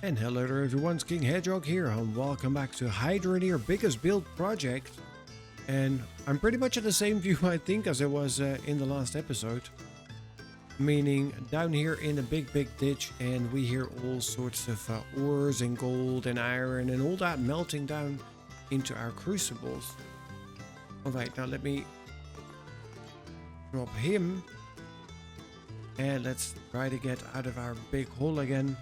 And hello there everyone, it's King Hedgehog here and welcome back to Hydroneer biggest build project. And I'm pretty much at the same view I think as I was in the last episode. Meaning down here in a big ditch, and we hear all sorts of ores and gold and iron and all that melting down into our crucibles. Alright, now let me drop him. And let's try to get out of our big hole again.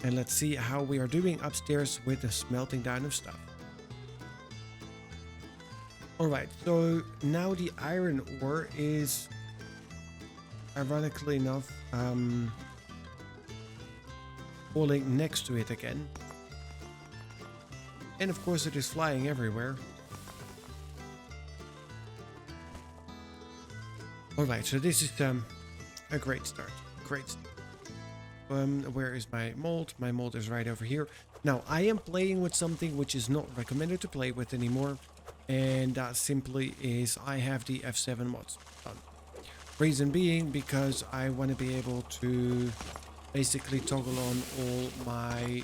And let's see how we are doing upstairs with the smelting down of stuff. Alright, so now the iron ore is, ironically enough, falling next to it again. And of course it is flying everywhere. Alright, so this is a great start. Great start. Where is my mold? My mold is right over here. Now, I am playing with something which is not recommended to play with anymore. And that simply is I have the F7 mods done. Reason being because I want to be able to basically toggle on all my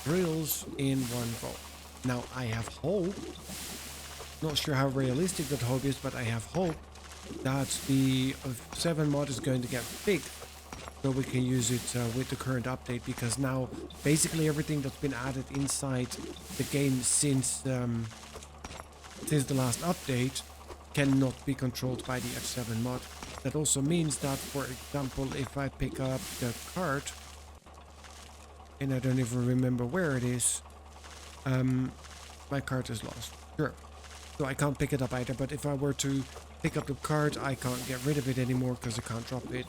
drills in one go. Now, I have hope. Not sure how realistic that hope is, but I have hope that the F7 mod is going to get fixed. So we can use it with the current update, because now basically everything that's been added inside the game since the last update cannot be controlled by the F7 mod. That also means that, for example, if I pick up the card, and I don't even remember where it is, my card is lost. Sure. So I can't pick it up either, but if I were to pick up the card, I can't get rid of it anymore because I can't drop it.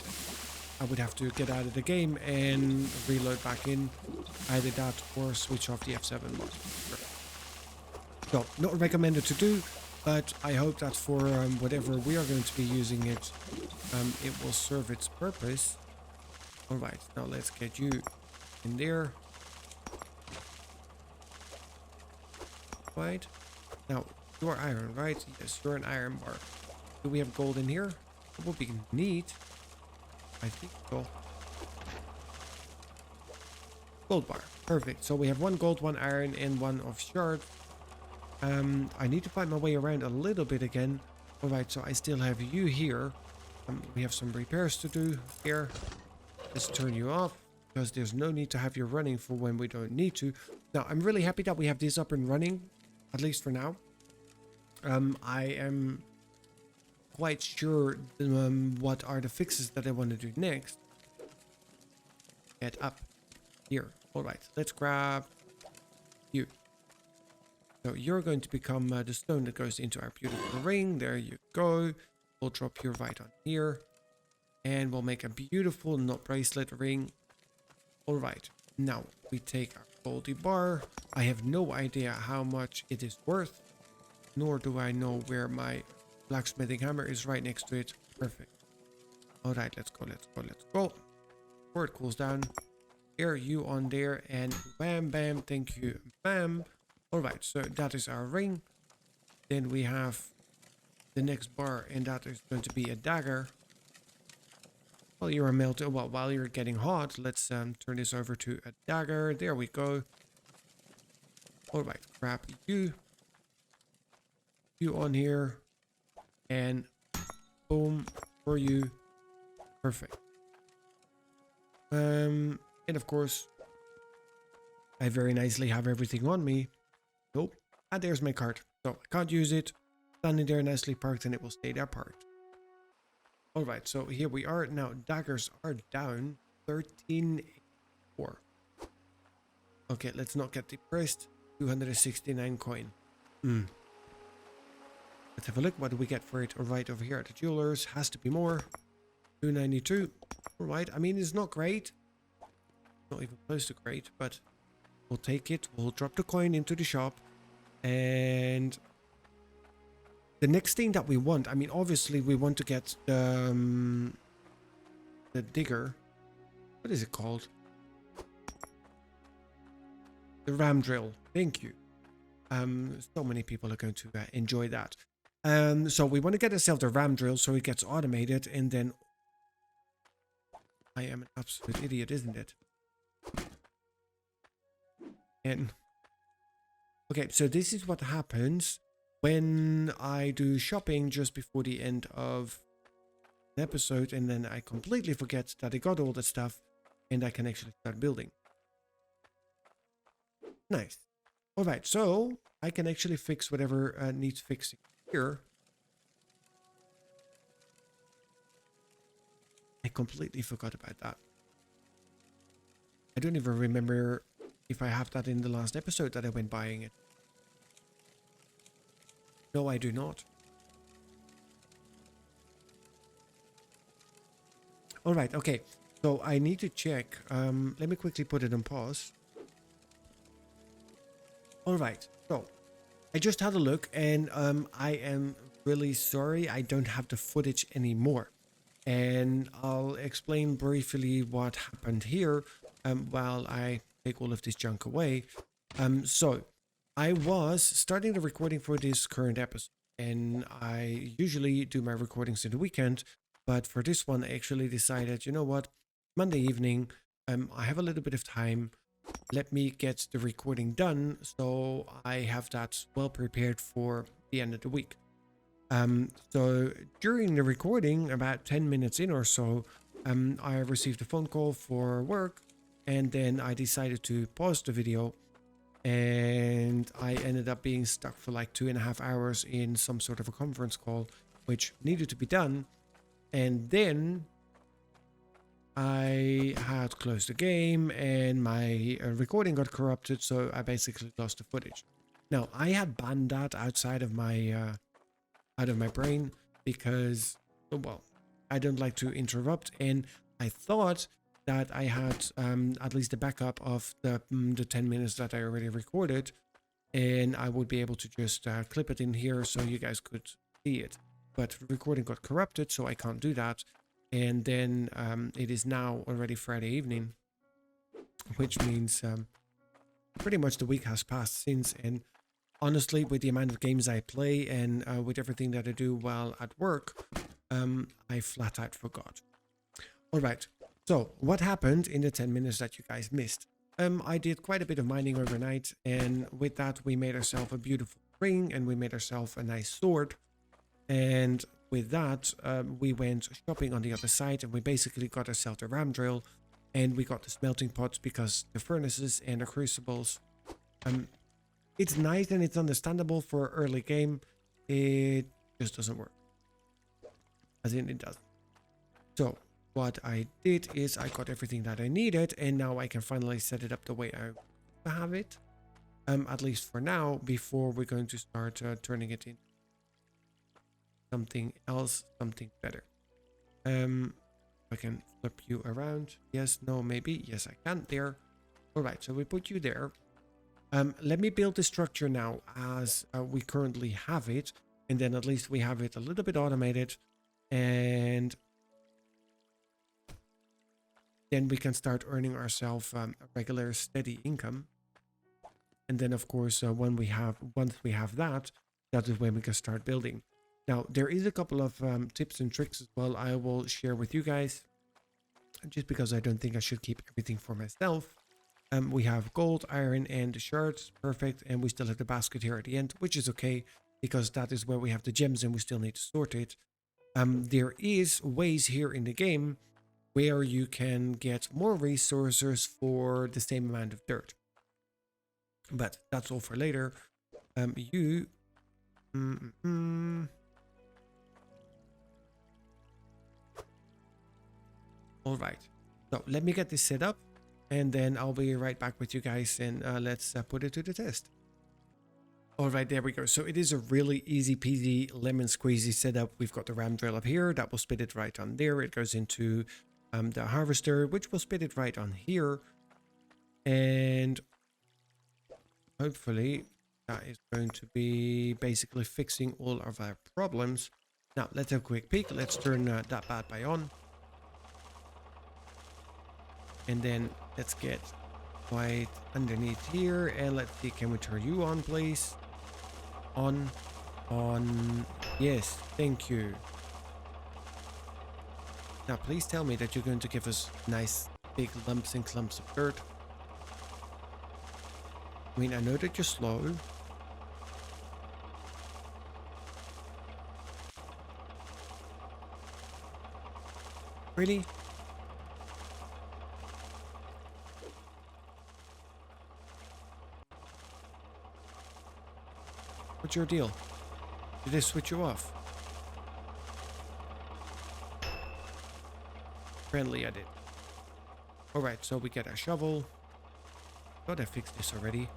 I would have to get out of the game and reload back in. Either that or switch off the F7 mod. So, not recommended to do, but I hope that for whatever we are going to be using it, it will serve its purpose. Alright, now let's get you in there. Right. Now, you're iron, right? Yes, you're an iron bar. Do we have gold in here? That would be neat. I think so. Gold bar. Perfect. So we have one gold, one iron, and one of shard. I need to find my way around a little bit again. Alright, so I still have you here. We have some repairs to do here. Let's turn you off, because there's no need to have you running for when we don't need to. Now, I'm really happy that we have this up and running, at least for now. I am quite sure what are the fixes that I want to do next. Get up here. Alright, let's grab you. So you're going to become the stone that goes into our beautiful ring. There you go. We'll drop you right on here. And we'll make a beautiful knot bracelet ring. Alright, now we take our goldy bar. I have no idea how much it is worth. Nor do I know where my blacksmithing hammer is. Right next to it. Perfect. Alright, let's go. Before it cools down. Here, you on there, and bam, bam, thank you, bam. Alright, so that is our ring. Then we have the next bar, and that is going to be a dagger. While you're melting, well, while you're getting hot, let's turn this over to a dagger. There we go. Alright, grab you. You on here. And boom, for you. Perfect. And of course, I very nicely have everything on me. Nope. And there's my card. So I can't use it. Standing there nicely parked, and it will stay there parked. Alright, so here we are. Now, daggers are down 13.4. Okay, let's not get depressed. 269 coin. Let's have a look. What do we get for it? Right over here at the jewelers. Has to be more. 292. Alright, I mean, it's not great. Not even close to great, but we'll take it. We'll drop the coin into the shop. And the next thing that we want, I mean, obviously we want to get the digger. What is it called? The ram drill. Thank you. So many people are going to enjoy that. So we want to get ourselves a ram drill so it gets automated, and then I am an absolute idiot, isn't it? And okay, so this is what happens when I do shopping just before the end of an episode, and then I completely forget that I got all the stuff and I can actually start building. Nice. All right, so I can actually fix whatever needs fixing here. I completely forgot about that. I don't even remember if I have that in the last episode that I went buying it. No, I do not. All right, okay. So I need to check. Let me quickly put it on pause. All right, so I just had a look, and I am really sorry I don't have the footage anymore. And I'll explain briefly what happened here while I take all of this junk away. So I was starting the recording for this current episode, and I usually do my recordings in the weekend, but for this one I actually decided, you know what, Monday evening, I have a little bit of time. Let me get the recording done so I have that well prepared for the end of the week. So during the recording, about 10 minutes in or so, I received a phone call for work, and then I decided to pause the video, and I ended up being stuck for like 2.5 hours in some sort of a conference call, which needed to be done. And then I had closed the game, and my recording got corrupted, so I basically lost the footage. Now, I had banned that outside of my brain because, well, I don't like to interrupt, and I thought that I had at least a backup of the 10 minutes that I already recorded, and I would be able to just clip it in here so you guys could see it. But the recording got corrupted, so I can't do that. And then it is now already Friday evening, which means pretty much the week has passed since. And honestly, with the amount of games I play and with everything that I do while at work, I flat out forgot. All right, so what happened in the 10 minutes that you guys missed? I did quite a bit of mining overnight, and with that we made ourselves a beautiful ring, and we made ourselves a nice sword. And with that, we went shopping on the other side, and we basically got ourselves a ram drill, and we got the smelting pots because the furnaces and the crucibles, it's nice and it's understandable for early game. It just doesn't work. As in, it doesn't. So what I did is I got everything that I needed, and now I can finally set it up the way I have it. At least for now, before we're going to start turning it into something else, something better. I can flip you around. Yes, no, maybe. Yes, I can. There. All right, so we put you there. Let me build the structure now as we currently have it, and then at least we have it a little bit automated, and then we can start earning ourselves a regular steady income. And then of course once we have that, that is when we can start building. Now there is a couple of tips and tricks as well I will share with you guys, just because I don't think I should keep everything for myself. We have gold, iron, and shards. Perfect. And we still have the basket here at the end, which is okay, because that is where we have the gems and we still need to sort it. There is ways here in the game where you can get more resources for the same amount of dirt. But that's all for later. All right. So let me get this set up, and then I'll be right back with you guys, and let's put it to the test. All right, there we go. So it is a really easy peasy lemon squeezy setup. We've got the ram drill up here that will spit it right on there. It goes into the harvester, which will spit it right on here. And hopefully that is going to be basically fixing all of our problems. Now let's have a quick peek. Let's turn that bad boy on. And then let's get right underneath here, and let's see, can we turn you on, please? On. Yes, thank you. Now please tell me that you're going to give us nice big lumps and clumps of dirt. I mean, I know that you're slow. Really? What's your deal? Did they switch you off? Friendly, I did. Alright, so we get our shovel. Thought I fixed this already.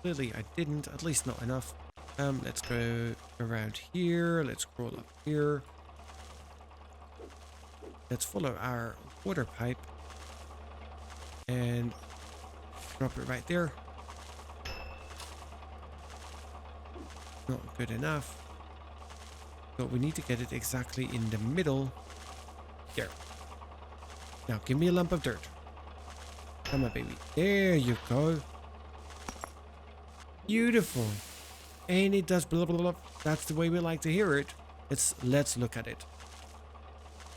Clearly I didn't, at least not enough. Let's go around here. Let's scroll up here. Let's follow our water pipe. And drop it right there. Not good enough. So we need to get it exactly in the middle. There. Now give me a lump of dirt. Come on, baby. There you go. Beautiful. And it does blah, blah, blah. That's the way we like to hear it. Let's look at it.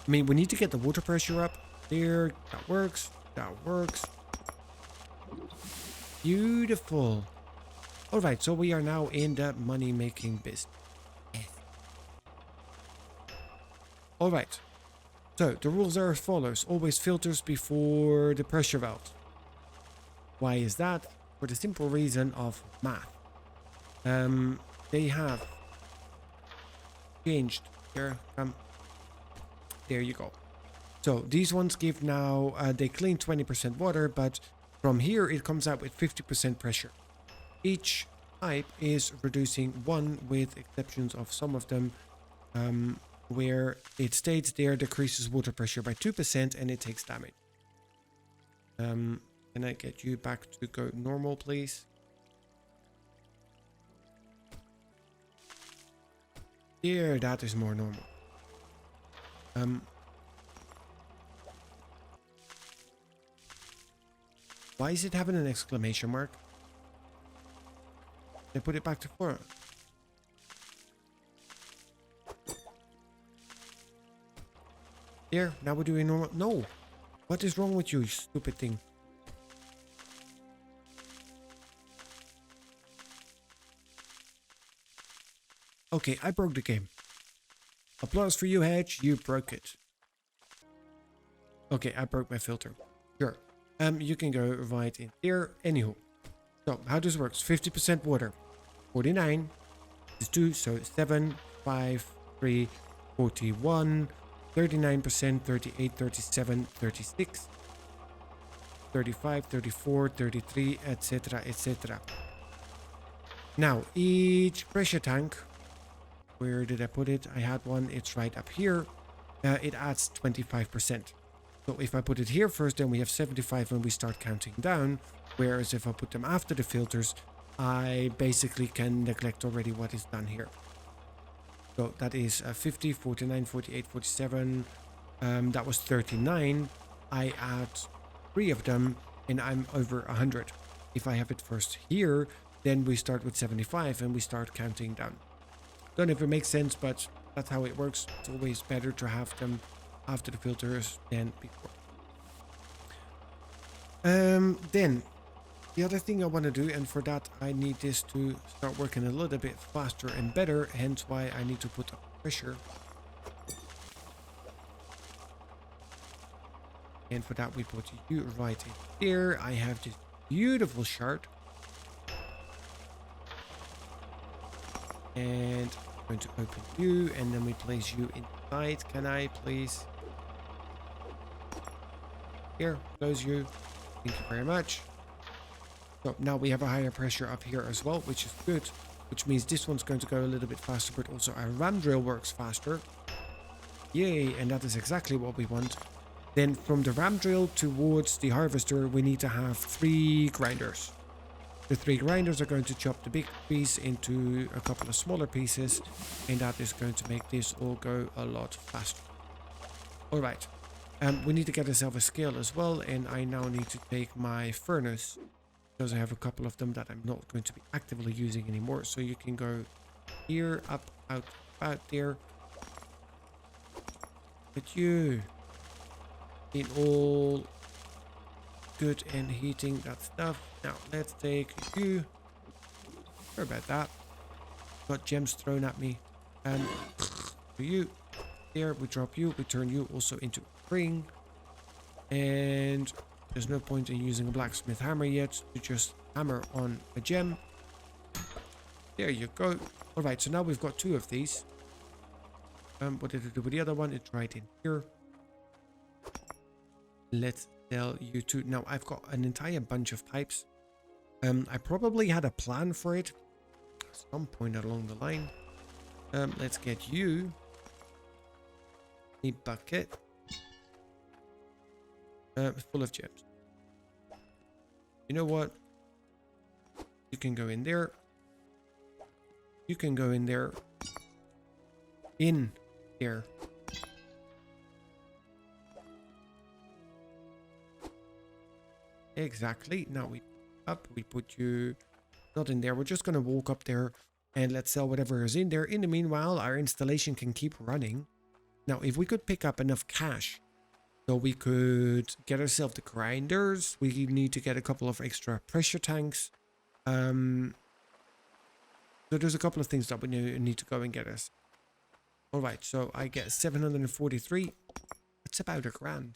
I mean, we need to get the water pressure up. There. That works. That works. Beautiful. Alright, so we are now in the money-making business. Alright. So, the rules are as follows. Always filters before the pressure valve. Why is that? For the simple reason of math. They have changed. Here, there you go. So, these ones give now, they clean 20% water, but from here it comes out with 50% pressure. Each pipe is reducing 1 with exceptions of some of them, where it states there decreases water pressure by 2% and it takes damage. Can I get you back to go normal, please? There, that is more normal. Why is it having an exclamation mark? They put it back to 4. There, now we're doing normal. No! What is wrong with you, stupid thing? Okay, I broke the game. Applause for you, Hedge. You broke it. Okay, I broke my filter. Sure. You can go right in there. Anywho. So, how this works. 50% water. 49 is 2, so 7, 5, 3, 41, 39%, 38, 37, 36, 35, 34, 33, etc., etc. Now, each pressure tank, where did I put it? I had one, it's right up here. It adds 25%. So if I put it here first, then we have 75 when we start counting down. Whereas if I put them after the filters, I basically can neglect already what is done here. So that is 50, 49, 48, 47. That was 39. I add 3 of them and I'm over 100. If I have it first here, then we start with 75 and we start counting down. Don't know if it makes sense, but that's how it works. It's always better to have them after the filters than before. Then the other thing I want to do, and for that I need this to start working a little bit faster and better, hence why I need to put up pressure. And for that we put you right in here. I have this beautiful shard. And I'm going to open you and then we place you inside. Can I please? Here, close you. Thank you very much. So now we have a higher pressure up here as well, which is good. Which means this one's going to go a little bit faster, but also our ram drill works faster. Yay, and that is exactly what we want. Then from the ram drill towards the harvester, we need to have 3 grinders. The 3 grinders are going to chop the big piece into a couple of smaller pieces, and that is going to make this all go a lot faster. Alright, we need to get ourselves a scale as well, and I now need to take my furnace, because I have a couple of them that I'm not going to be actively using anymore. So you can go here, up, out, out there. But you, in all good in heating that stuff. Now let's take you. Sorry about that. Got gems thrown at me. For you. There, we drop you. We turn you also into a ring. And there's no point in using a blacksmith hammer yet to just hammer on a gem. There you go. Alright, so now we've got 2 of these. What did it do with the other one? It's right in here. Let's sell you 2. Now I've got an entire bunch of pipes. I probably had a plan for it at some point along the line. Let's get you a bucket full of gems. You know what? You can go in there. You can go in there. In there. Exactly. Now we put you not in there. We're just going to walk up there and let's sell whatever is in there. In the meanwhile, our installation can keep running. Now, if we could pick up enough cash so we could get ourselves the grinders, we need to get a couple of extra pressure tanks. So there's a couple of things that we need to go and get us. All right, so I get 743. That's about $1,000.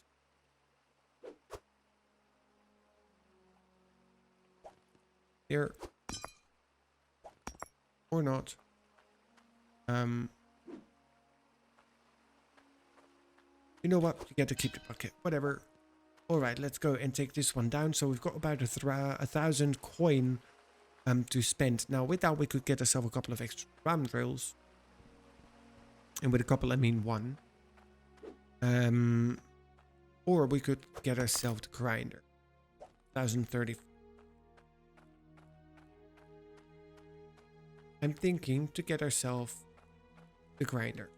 There. Or not. You know what? You get to keep the bucket. Whatever. All right, let's go and take this one down. So we've got about 1,000 coin to spend. Now with that, we could get ourselves a couple of extra ram drills. And with a couple, I mean 1. Or we could get ourselves the grinder. 1,030. I'm thinking to get ourselves the grinder.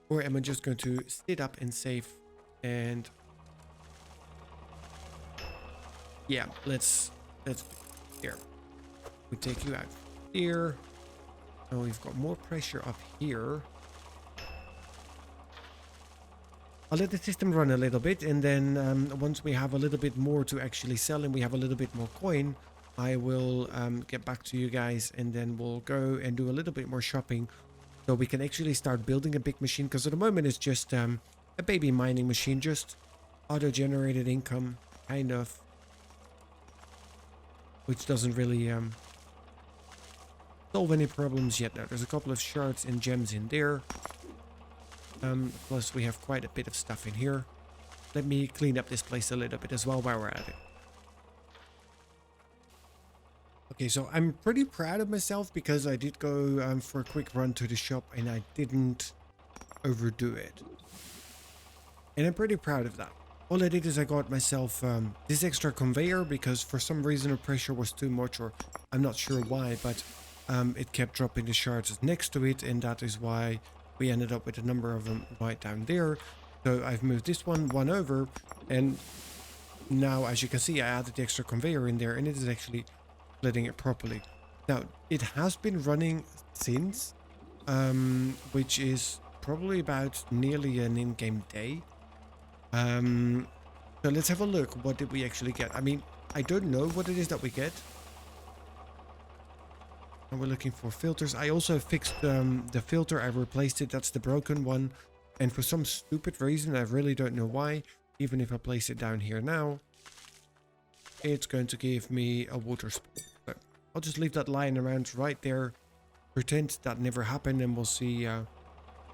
Or am I just going to sit up and save and yeah, let's here. We take you out here. Now we've got more pressure up here. I'll let the system run a little bit and then once we have a little bit more to actually sell and we have a little bit more coin, I will get back to you guys and then we'll go and do a little bit more shopping so we can actually start building a big machine, because at the moment it's just a baby mining machine, just auto-generated income, kind of, which doesn't really solve any problems yet. Now there's a couple of shards and gems in there, plus we have quite a bit of stuff in here. Let me clean up this place a little bit as well while we're at it. Okay, so I'm pretty proud of myself because I did go for a quick run to the shop and I didn't overdo it. And I'm pretty proud of that. All I did is I got myself this extra conveyor because for some reason the pressure was too much, or I'm not sure why, but it kept dropping the shards next to it, and that is why we ended up with a number of them right down there. So I've moved this one over, and now as you can see I added the extra conveyor in there and it is actually splitting it properly. Now it has been running since which is probably about nearly an in-game day. So let's have a look. What did we actually get? I mean, I don't know what it is that we get. And we're looking for filters. I also fixed the filter. I replaced it. That's the broken one. And for some stupid reason, I really don't know why, even if I place it down here now, it's going to give me a water spout. So I'll just leave that lying around right there. Pretend that never happened, and we'll see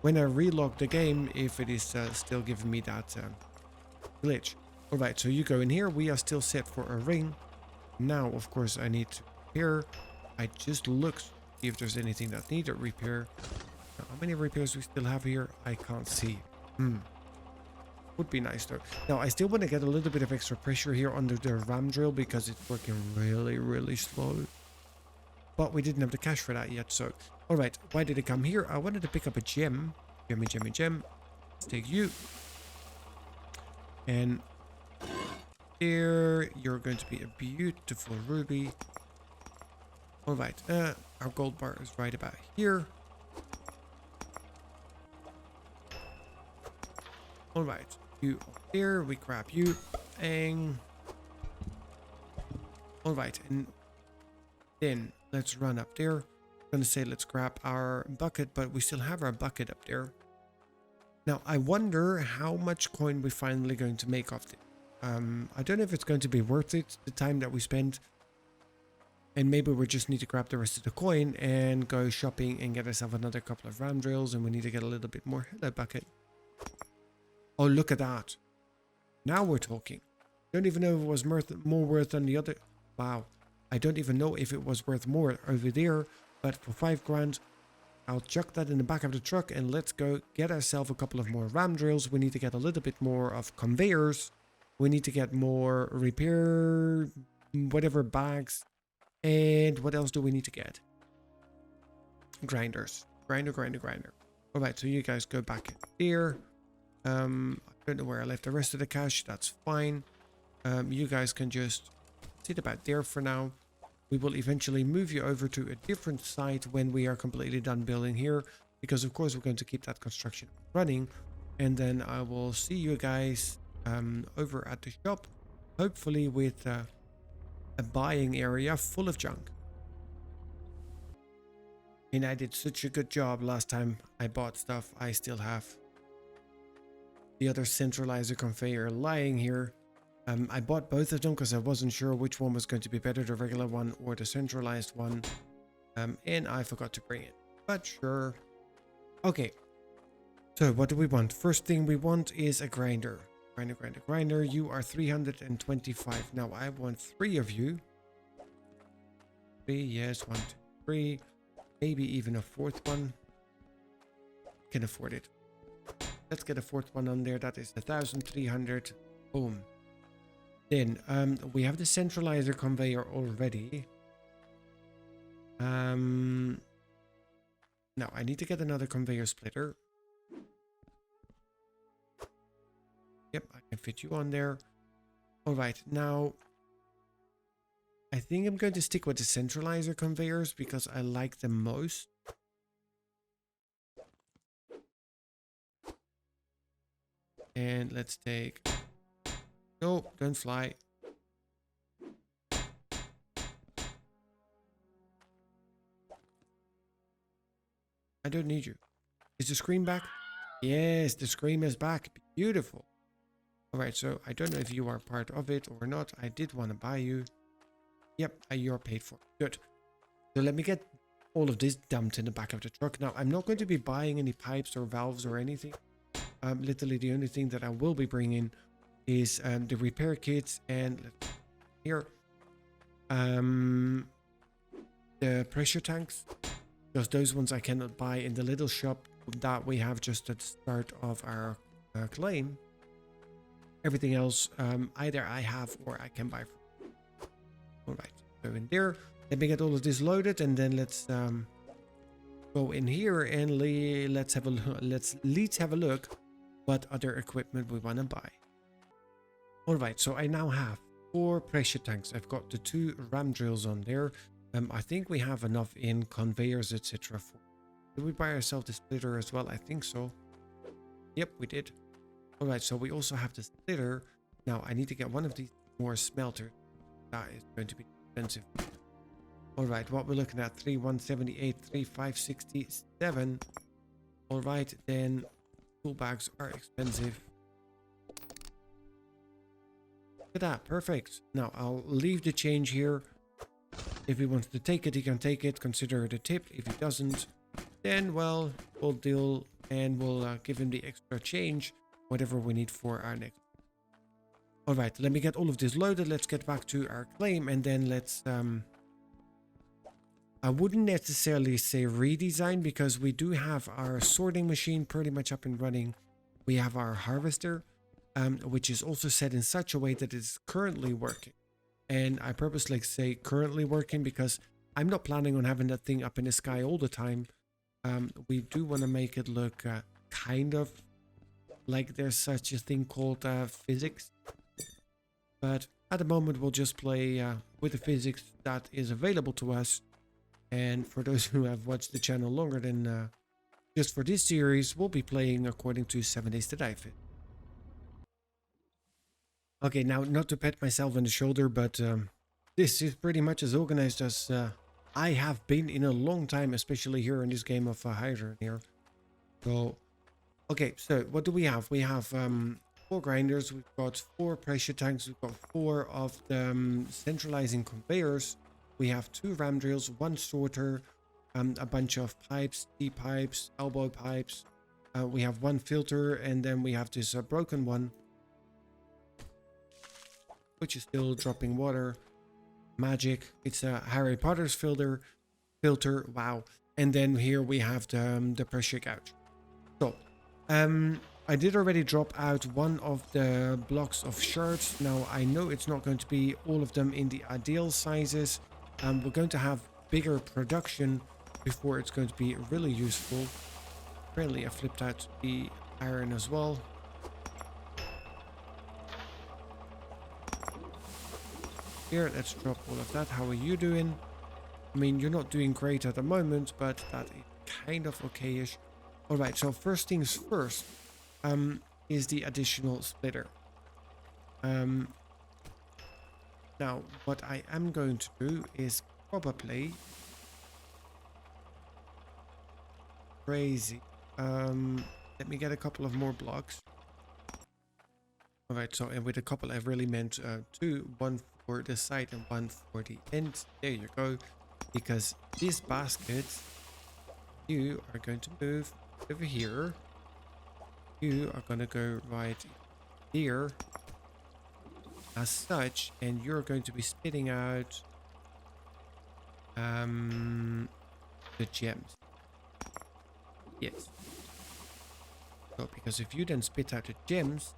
when I relog the game if it is still giving me that glitch. Alright, so you go in here. We are still set for a ring. Now, of course, I need to repair. I just looked to see if there's anything that needed repair. Now, how many repairs we still have here? I can't see. Would be nice though. Now, I still want to get a little bit of extra pressure here under the ram drill because it's working really, really slow. But we didn't have the cash for that yet, so... Alright, why did it come here? I wanted to pick up a gem. Gem. Let's take you. And... here, you're going to be a beautiful ruby. Alright, our gold bar is right about here. Alright, you there, we grab you. Bang. All right, and then let's run up there. I'm gonna say let's grab our bucket, but we still have our bucket up there. Now I wonder how much coin we're finally going to make off it. I don't know if it's going to be worth it, the time that we spend. And maybe we just need to grab the rest of the coin and go shopping and get ourselves another couple of ram drills, and we need to get a little bit more. Hello, bucket. Oh, look at that. Now we're talking. Don't even know if it was more worth than the other. Wow. I don't even know if it was worth more over there, but for 5 grand, I'll chuck that in the back of the truck and let's go get ourselves a couple of more ram drills. We need to get a little bit more of conveyors. We need to get more repair, whatever bags. And what else do we need to get? Grinders. Grinder. All right, so you guys go back in here. I don't know where I left the rest of the cash. That's fine. You guys can just sit about there for now. We will eventually move you over to a different site when we are completely done building here, because of course we're going to keep that construction running. And then I will see you guys over at the shop, hopefully with a buying area full of junk. And I did such a good job last time I bought stuff. I still have the other centralizer conveyor lying here. I bought both of them because I wasn't sure which one was going to be better, the regular one or the centralized one. And I forgot to bring it, but sure. Okay, so what do we want? First thing we want is a grinder. Grinder. You are 325. Now I want 3 of you. 3, yes, 1, 2, 3. Maybe even a 4th one. Can afford it. Let's get a 4th one on there. That is 1,300. Boom. Then we have the centralizer conveyor already. Now I need to get another conveyor splitter. Yep, I can fit you on there. All right, now I think I'm going to stick with the centralizer conveyors because I like them most. And let's take... No, don't fly. I don't need you. Is the screen back? Yes, the screen is back. Beautiful. Alright, so I don't know if you are part of it or not. I did want to buy you. Yep, you're paid for. Good. So let me get all of this dumped in the back of the truck. Now, I'm not going to be buying any pipes or valves or anything. Literally, the only thing that I will be bringing is the repair kits and here the pressure tanks, because those ones I cannot buy in the little shop that we have just at the start of our claim. Everything else either I have or I can buy. All right, so in there, let me get all of this loaded, and then let's go in here and let's have a look what other equipment we want to buy. All right, so I now have 4 pressure tanks. I've got the 2 ram drills on there. I think we have enough in conveyors, etc. Did we buy ourselves the splitter as well? I think so. Yep, we did. All right, so we also have the splitter. Now I need to get one of these more smelters. That is going to be expensive. All right, what we're looking at, 3,178, 3,567. All right, then tool bags are expensive. Look at that, perfect. Now I'll leave the change here. If he wants to take it, he can take it. Consider it a tip. If he doesn't, then well, we'll deal and we'll give him the extra change, whatever we need for our next. All right, let me get all of this loaded. Let's get back to our claim, and then let's I wouldn't necessarily say redesign, because we do have our sorting machine pretty much up and running. We have our harvester, which is also set in such a way that it's currently working. And I purposely say currently working because I'm not planning on having that thing up in the sky all the time. We do want to make it look kind of like there's such a thing called physics. But at the moment we'll just play with the physics that is available to us. And for those who have watched the channel longer than just for this series, we'll be playing according to 7 Days to Die Fit. Okay, now not to pat myself on the shoulder, but this is pretty much as organized as I have been in a long time, especially here in this game of Hydroneer. So, okay, so what do we have? We have 4 grinders, we've got 4 pressure tanks, we've got 4 of the centralizing conveyors, we have 2 ram drills, 1 sorter, a bunch of pipes, T-pipes, elbow pipes, we have 1 filter, and then we have this broken one, which is still dropping water. Magic. It's a Harry Potter's filter. Wow. And then here we have the pressure gouge. So, I did already drop out one of the blocks of shards. Now, I know it's not going to be all of them in the ideal sizes. We're going to have bigger production before it's going to be really useful. Apparently, I flipped out the iron as well. Here, let's drop all of that. How are you doing? I mean, you're not doing great at the moment, but that is kind of okayish. All right, so first things first is the additional splitter. Now, what I am going to do is probably crazy. Let me get a couple of more blocks. All right, so and with a couple, I've really meant 2, 1 for the side and 1 for the end. There you go. Because this basket, you are going to move over here. You are going to go right here as such, and you're going to be spitting out the gems. Yes. So because if you then spit out the gems,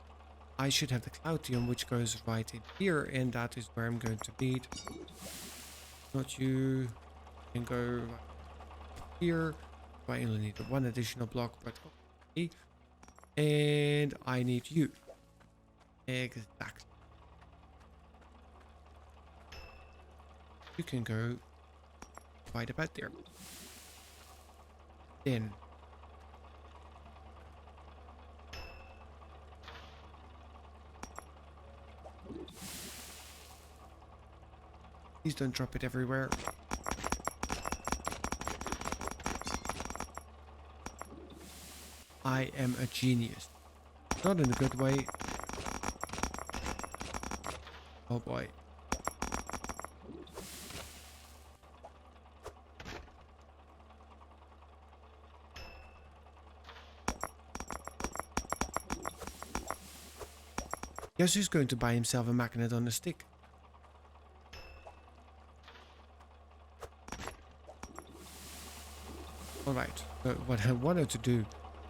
I should have the Cloutium, which goes right in here, and that is where I'm going to need. Not you. Can go right here. I only need 1 additional block, but okay. And I need you. Exactly. You can go right about there. Then please don't drop it everywhere. I am a genius. Not in a good way. Oh boy. Guess who's going to buy himself a magnet on a stick? Alright, so what I wanted to do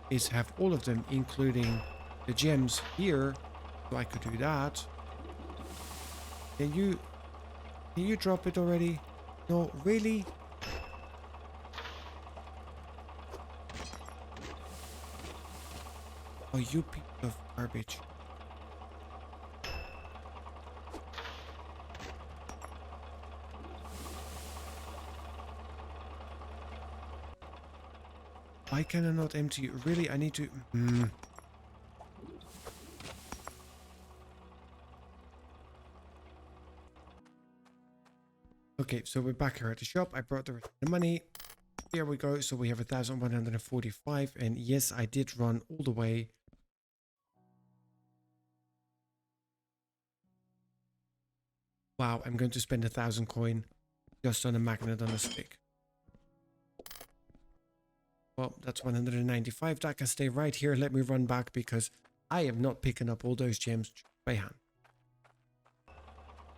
is have all of them, including the gems here, so I could do that. Can you drop it already? No, really? Oh, you piece of garbage. Why can I not empty? Really, I need to... Okay, so we're back here at the shop. I brought the rest of the money. Here we go. So we have 1,145. And yes, I did run all the way. Wow, I'm going to spend 1,000 coin just on a magnet on a stick. Well, that's 195. That can stay right here. Let me run back because I am not picking up all those gems by hand.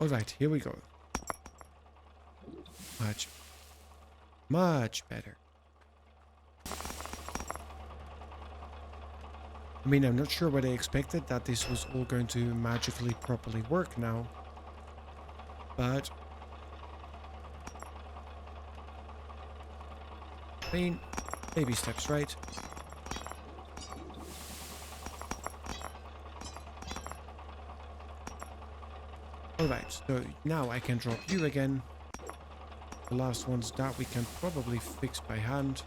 All right, here we go. Much better. I mean, I'm not sure what I expected, that this was all going to magically properly work now. But I mean, baby steps, right? Alright, so now I can drop you again. The last ones that we can probably fix by hand.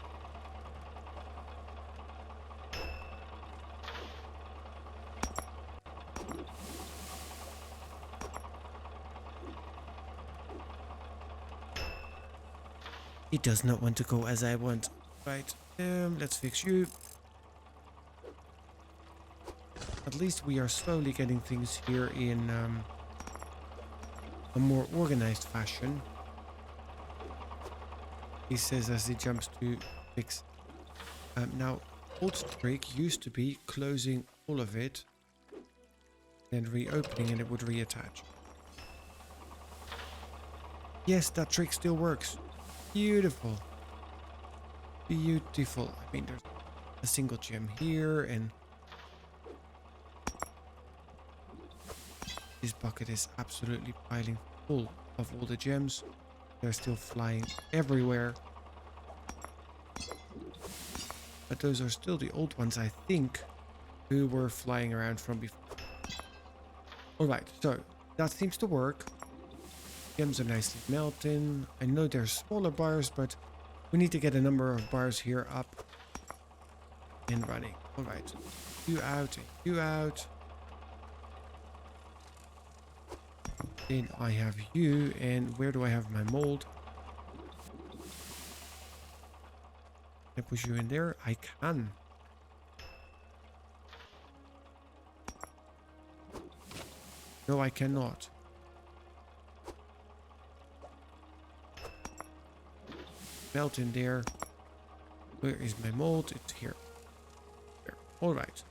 It does not want to go as I want. Right, let's fix you. At least we are slowly getting things here in a more organized fashion. He says as he jumps to fix. Now, old trick used to be closing all of it, then reopening and it would reattach. Yes, that trick still works. Beautiful. Beautiful. I mean, there's a single gem here and this bucket is absolutely piling full of all the gems. They're still flying everywhere. But those are still the old ones, I think, who were flying around from before. Alright, so that seems to work. Gems are nicely melting. I know they're smaller bars, but we need to get a number of bars here up and running. Alright, you out and you out. Then I have you, and where do I have my mold? Can I push you in there? I can. No, I cannot. Melt in there. Where is my mold? It's here. There. Alright.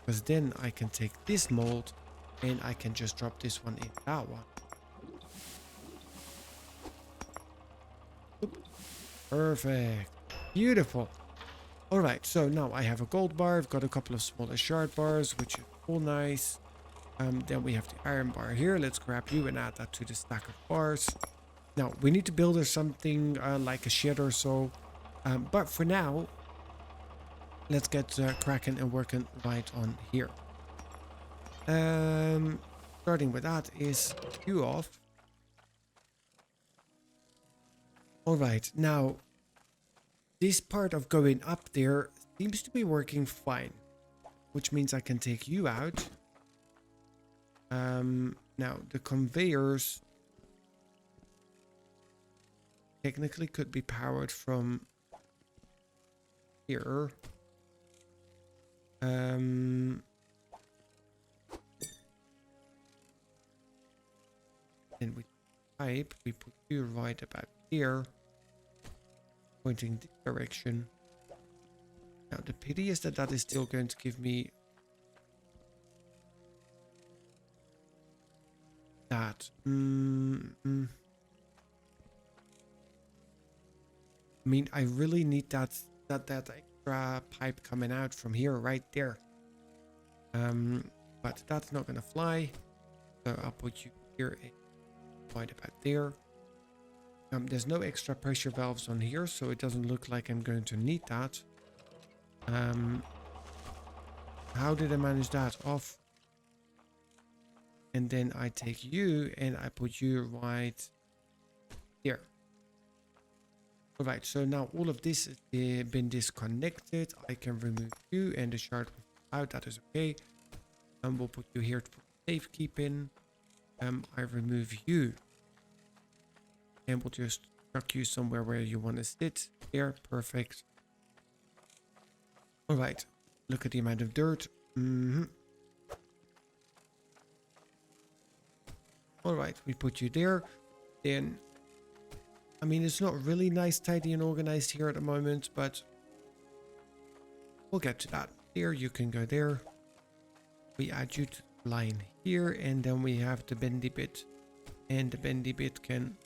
Because then I can take this mold and I can just drop this one in that one. Oop. Perfect. Beautiful. Alright, so now I have a gold bar. I've got a couple of smaller shard bars, which is all nice. Then we have the iron bar here. Let's grab you and add that to the stack of bars. Now, we need to build us something like a shed or so. But for now, let's get cracking and working right on here. Starting with that is you off. Alright, now, this part of going up there seems to be working fine. Which means I can take you out. Now, the conveyors technically could be powered from here. Then we pipe, we put you right about here, pointing this direction. Now, the pity is that that is still going to give me that. I mean, I really need that extra pipe coming out from here, right there. But that's not gonna fly. So I'll put you here, right about there. There's no extra pressure valves on here, so it doesn't look like I'm going to need that. How did I manage that? Off. And then I take you and I put you right here. Alright, so now all of this has been disconnected. I can remove you and the shard out. That is okay. And we'll put you here for safekeeping. I remove you. And we'll just chuck you somewhere where you want to sit. Here, perfect. Alright, look at the amount of dirt. Alright, we put you there. Then, I mean, it's not really nice, tidy, and organized here at the moment, but we'll get to that. There, you can go there. We add you to the line here, and then we have the bendy bit. And the bendy bit can...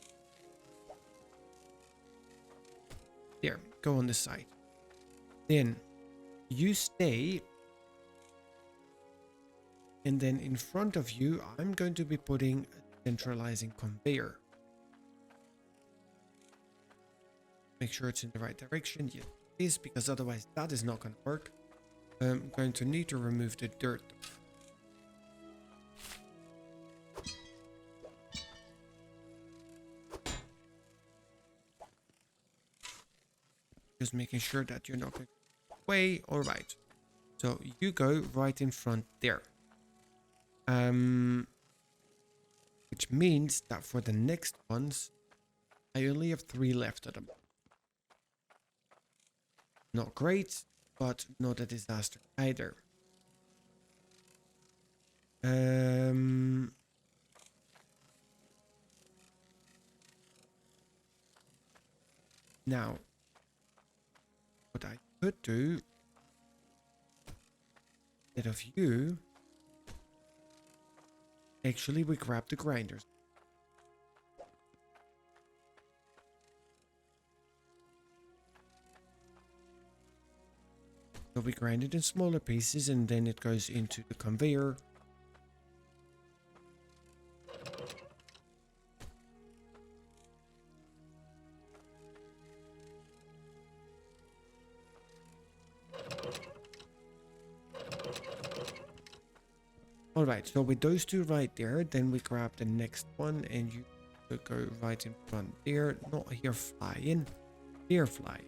there, go on the side. Then, you stay... and then in front of you, I'm going to be putting a centralizing conveyor. Make sure it's in the right direction. Yes, it is, because otherwise that is not going to work. I'm going to need to remove the dirt. Just making sure that you're not going away. All right. So you go right in front there. Which means that for the next ones, I only have 3 left at them. Not great, but not a disaster either. Now, what I could do, instead of you, actually we grab the grinders. So we grind it in smaller pieces and then it goes into the conveyor. Alright, so with those two right there, then we grab the next one and you go right in front there. Not here flying, here fly.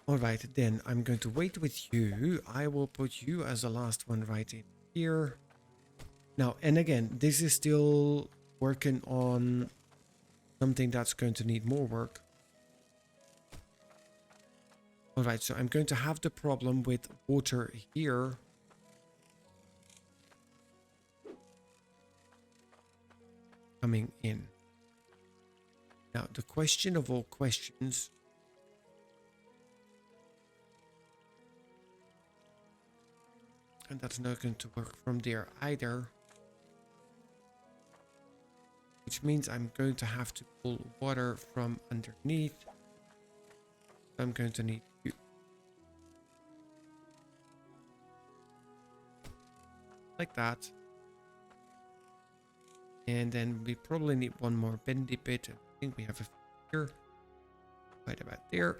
Alright, then I'm going to wait with you. I will put you as the last one right in here. Now, and again, this is still working on something that's going to need more work. Alright, so I'm going to have the problem with water here. Coming in. Now, the question of all questions. And that's not going to work from there either. Which means I'm going to have to pull water from underneath. I'm going to need you. Like that. And then we probably need one more bendy bit. I think we have a here. Right about there.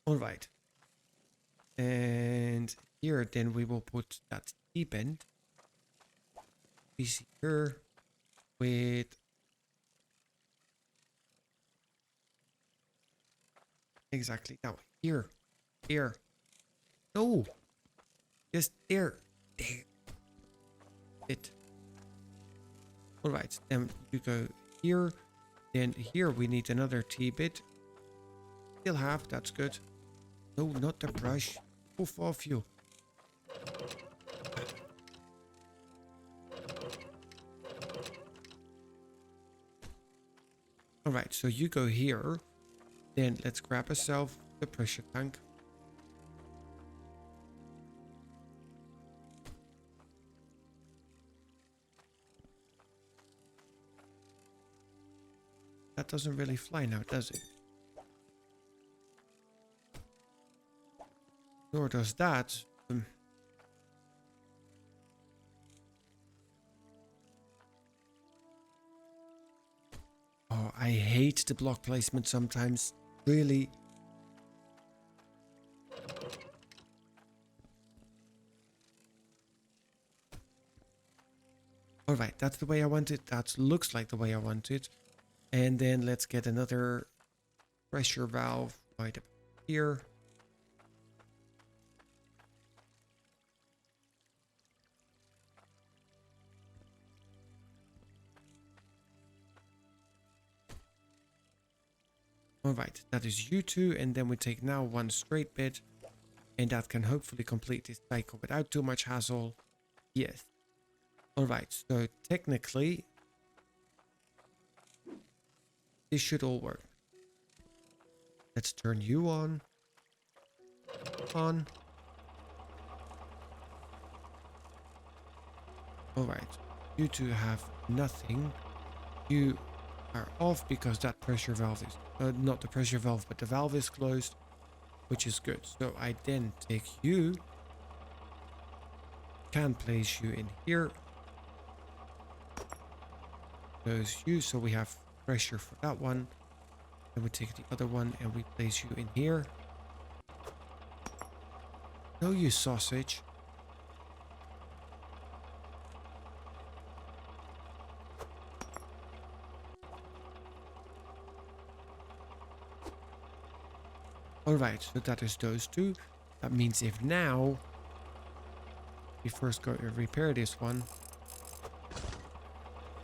All right. And here then we will put that T-bend. Piece here with exactly now here. No, just there. It. All right, then you go here. Then here we need another T-bit. Still have, that's good. No, not the brush. Poof off you. Alright, so you go here. Then let's grab ourselves the pressure tank. That doesn't really fly now, does it? Nor does that. Oh, I hate the block placement sometimes. Really. Alright, that's the way I want it. That looks like the way I want it. And then let's get another pressure valve right up here. Alright, that is you two, and then we take now one straight bit, and that can hopefully complete this cycle without too much hassle. Yes. Alright, so technically, this should all work. Let's turn you on. Alright, you two have nothing. You are off because that pressure valve is not the pressure valve, but the valve is closed, which is good. So I then take you, can place you in here, close you, so we have pressure for that one. Then we take the other one and we place you in here. No, you sausage. Alright, so that is those two. That means if now we first go and repair this one.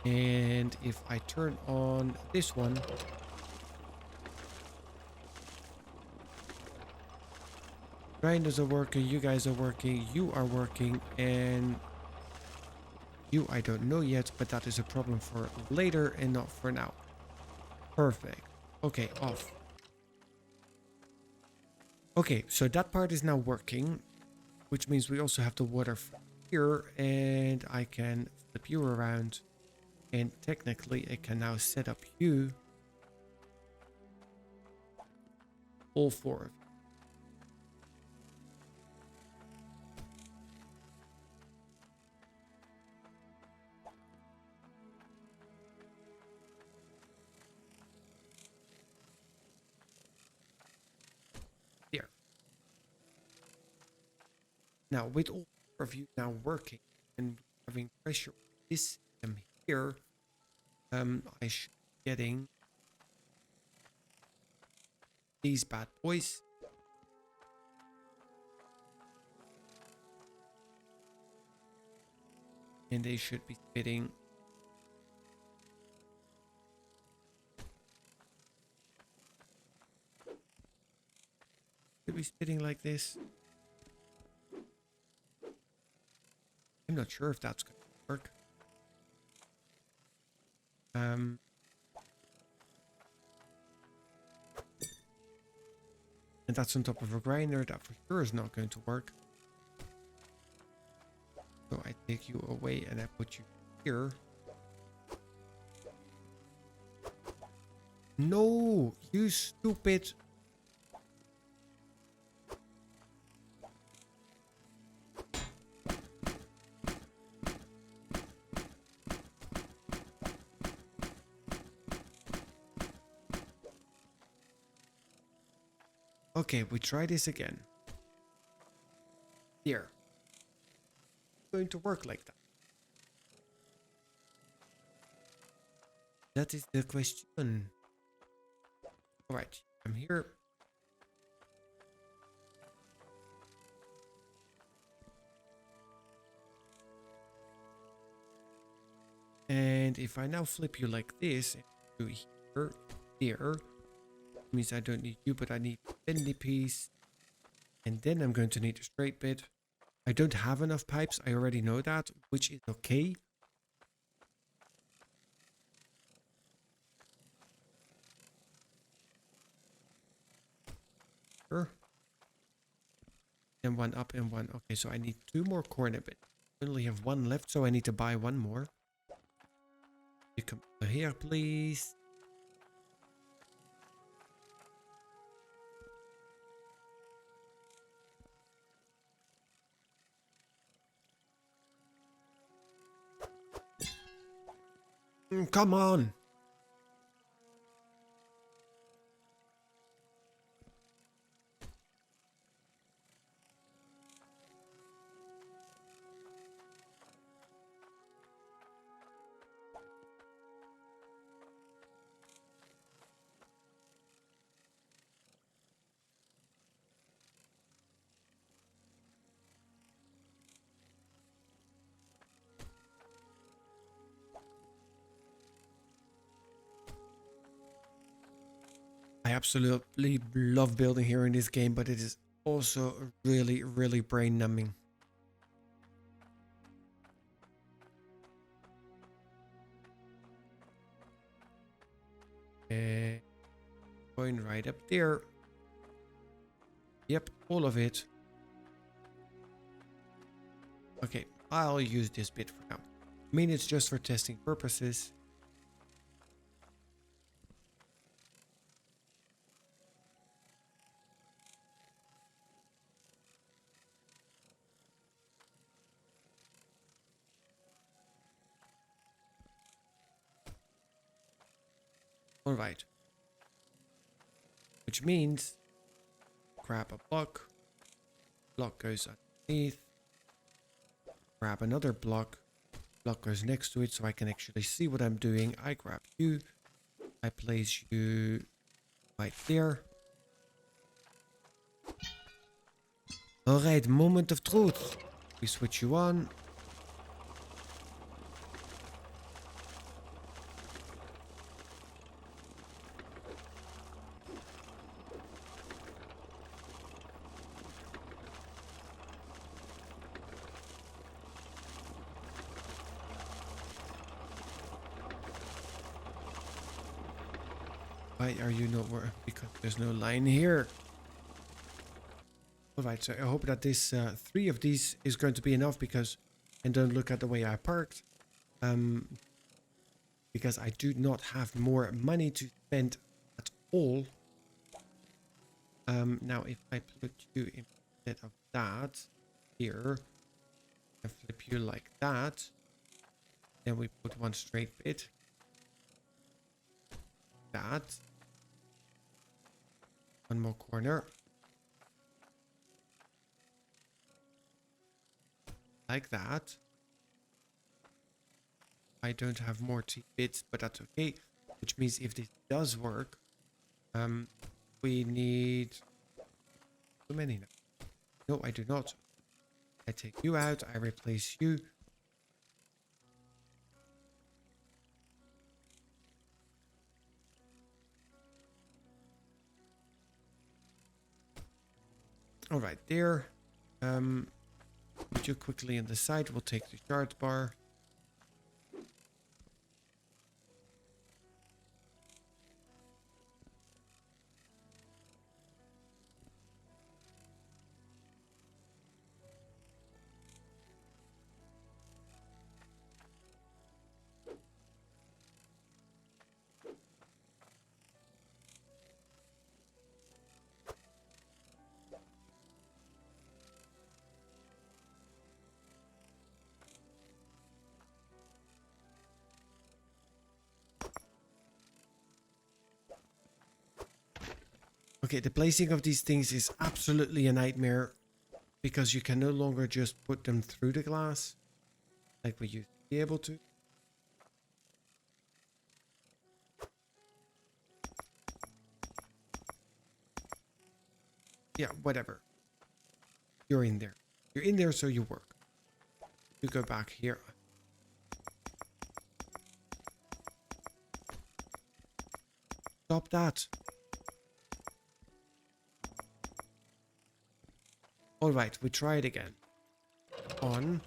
And if I turn on this one, grinders are working, you guys are working, you are working, and you I don't know yet, but that is a problem for later and not for now. Perfect. Okay, off. Okay, so that part is now working, which means we also have the water here, and I can flip you around, and technically I can now set up you, all four of you. There. Now, with all four of you now working and having pressure on this system here, I should be getting these bad boys. And they should be spitting. Should be spitting like this. I'm not sure if that's going to work. And that's on top of a grinder. That for sure is not going to work. So I take you away and I put you here. No, you stupid. Okay, we try this again. Here. It's going to work like that. That is the question. Alright, I'm here. And if I now flip you like this, to here, here, means I don't need you, but I need bendy piece. And then I'm going to need a straight bit. I don't have enough pipes, I already know that, which is okay. Sure. And one up and one. Okay, so I need 2 more corner bits. I only have 1 left, so I need to buy 1 more. You come here, please. Come on. I absolutely love building here in this game, but it is also really, really brain numbing. And going right up there. Yep, all of it. Okay, I'll use this bit for now. I mean, it's just for testing purposes. All right. Which means grab a block. Block goes underneath. Grab another block. Block goes next to it so I can actually see what I'm doing. I grab you. I place you right there. Alright, moment of truth. We switch you on. Why are you not working? Because there's no line here. Alright, so I hope that this 3 of these is going to be enough because... And don't look at the way I parked. Because I do not have more money to spend at all. Now if I put you instead of that here and flip you like that, then we put one straight bit. That. One more corner. Like that. I don't have more T-bits, but that's okay. Which means if this does work, we need too many now. No, I do not. I take you out, I replace you. Alright, there. Put you quickly in the side, we'll take the shard bar. Okay, the placing of these things is absolutely a nightmare because you can no longer just put them through the glass like we used to be able to. Yeah, whatever. You're in there. You're in there, so you work. You go back here. Stop that. Alright, we try it again. On.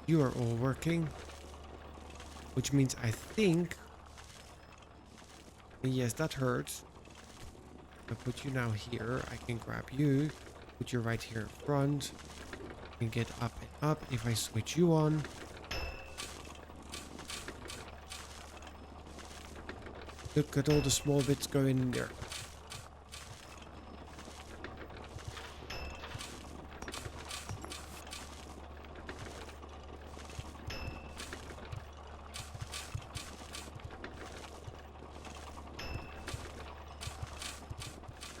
You are all working. Which means I think... Yes, that hurts. I'll put you now here. I can grab you. Put you right here in front. And get up and up. If I switch you on. Look at all the small bits going in there.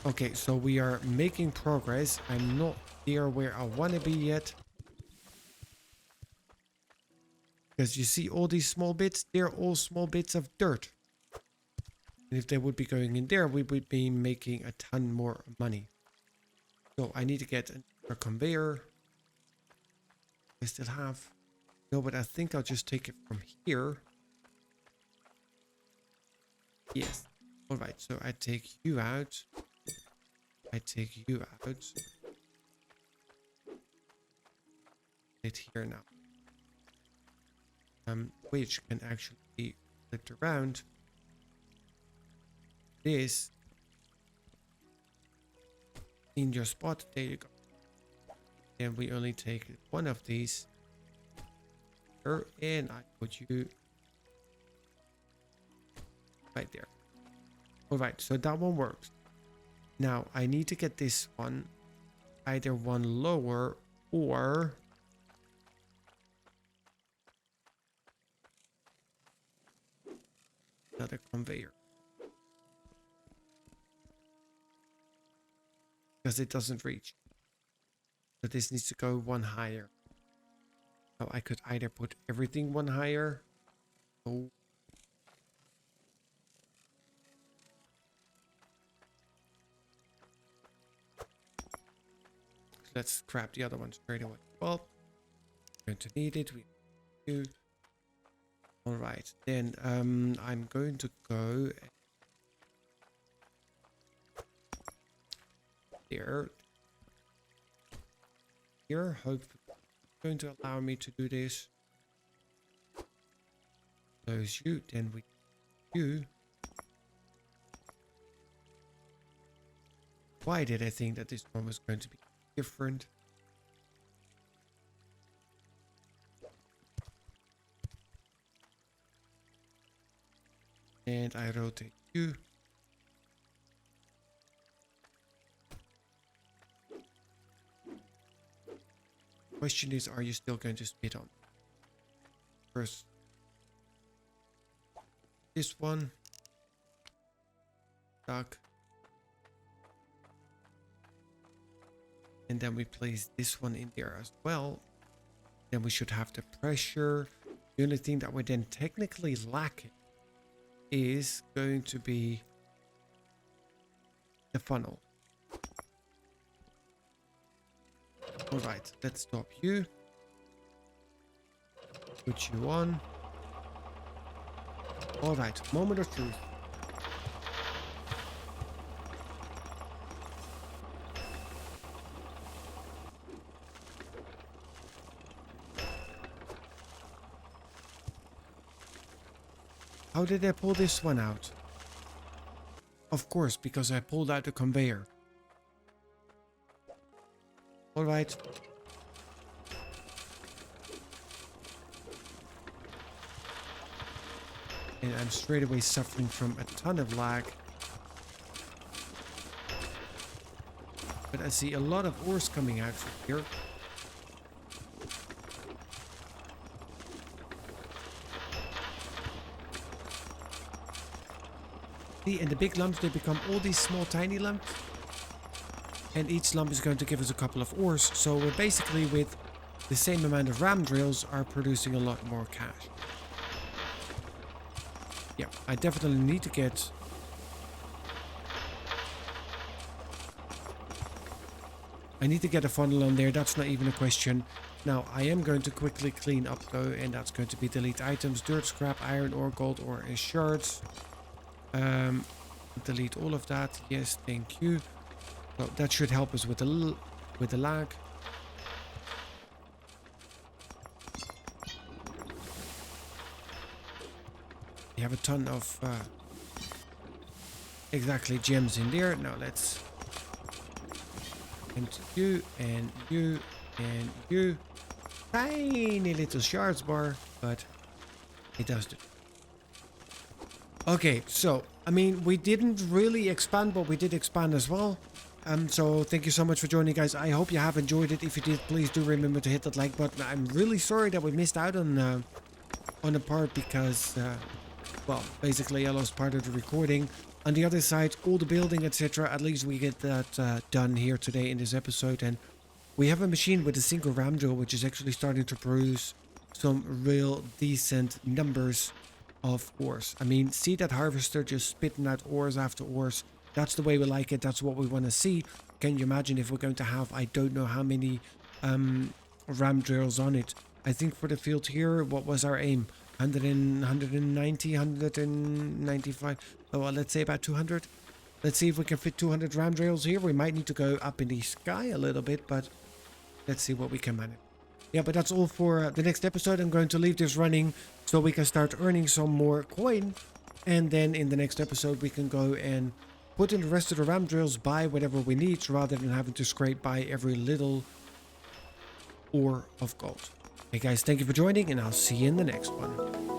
Okay, so we are making progress. I'm not there where I want to be yet. Because you see all these small bits? They're all small bits of dirt. And if they would be going in there, we would be making a ton more money. So I need to get a conveyor. I still have... No, but I think I'll just take it from here. Yes. Alright, so I take you out. I take you out. It here now. Which can actually be flipped around. This in your spot. There you go. And we only take one of these. And I put you right there. Alright, so that one works. Now I need to get this one either one lower or another conveyor. Because it doesn't reach. So this needs to go one higher. So I could either put everything one higher. Oh. let's grab the other one straight away. Well, we're going to need it. We do. All right, then I'm going to go there. Here, hopefully, it's going to allow me to do this. Close you, then we you. Why did I think that this one was going to be different? And I rotate you. Question is, are you still going to spit on? First, this one. Duck. And then we place this one in there as well. Then we should have the pressure. The only thing that we're then technically lacking is going to be the funnel. All right, let's stop you. Put you on. All right, moment of truth. How did I pull this one out? Of course, because I pulled out the conveyor. All right. And I'm straight away suffering from a ton of lag. But I see a lot of ores coming out from here. See, and the big lumps, they become all these small tiny lumps. And each lump is going to give us a couple of ores. So we're basically, with the same amount of ram drills, are producing a lot more cash. Yeah, I definitely need to get... I need to get a funnel on there, that's not even a question. Now, I am going to quickly clean up though, and that's going to be delete items, dirt, scrap, iron ore, gold ore, and shards. Delete all of that. Yes, thank you. So that should help us with the lag. We have a ton of exactly gems in there. Now let's and you and you and you. Tiny little shards bar, but it does it. Okay, so I mean, we didn't really expand, but we did expand as well. So thank you so much for joining, guys. I hope you have enjoyed it. If you did, please do remember to hit that like button. I'm really sorry that we missed out on the part because, well, basically I lost part of the recording. On the other side, all the building, etc. At least we get that done here today in this episode. And we have a machine with a single ram drill, which is actually starting to produce some real decent numbers of ores. I mean, see that harvester just spitting out ores after ores. That's the way we like it. That's what we want to see. Can you imagine if we're going to have, I don't know how many ram drills on it. I think for the field here, what was our aim? 190, 195. Oh, well, let's say about 200. Let's see if we can fit 200 ram drills here. We might need to go up in the sky a little bit, but let's see what we can manage. Yeah, but that's all for the next episode. I'm going to leave this running so we can start earning some more coin. And then in the next episode, we can go and put in the rest of the ram drills, buy whatever we need, rather than having to scrape by every little ore of gold. Hey guys, thank you for joining, and I'll see you in the next one.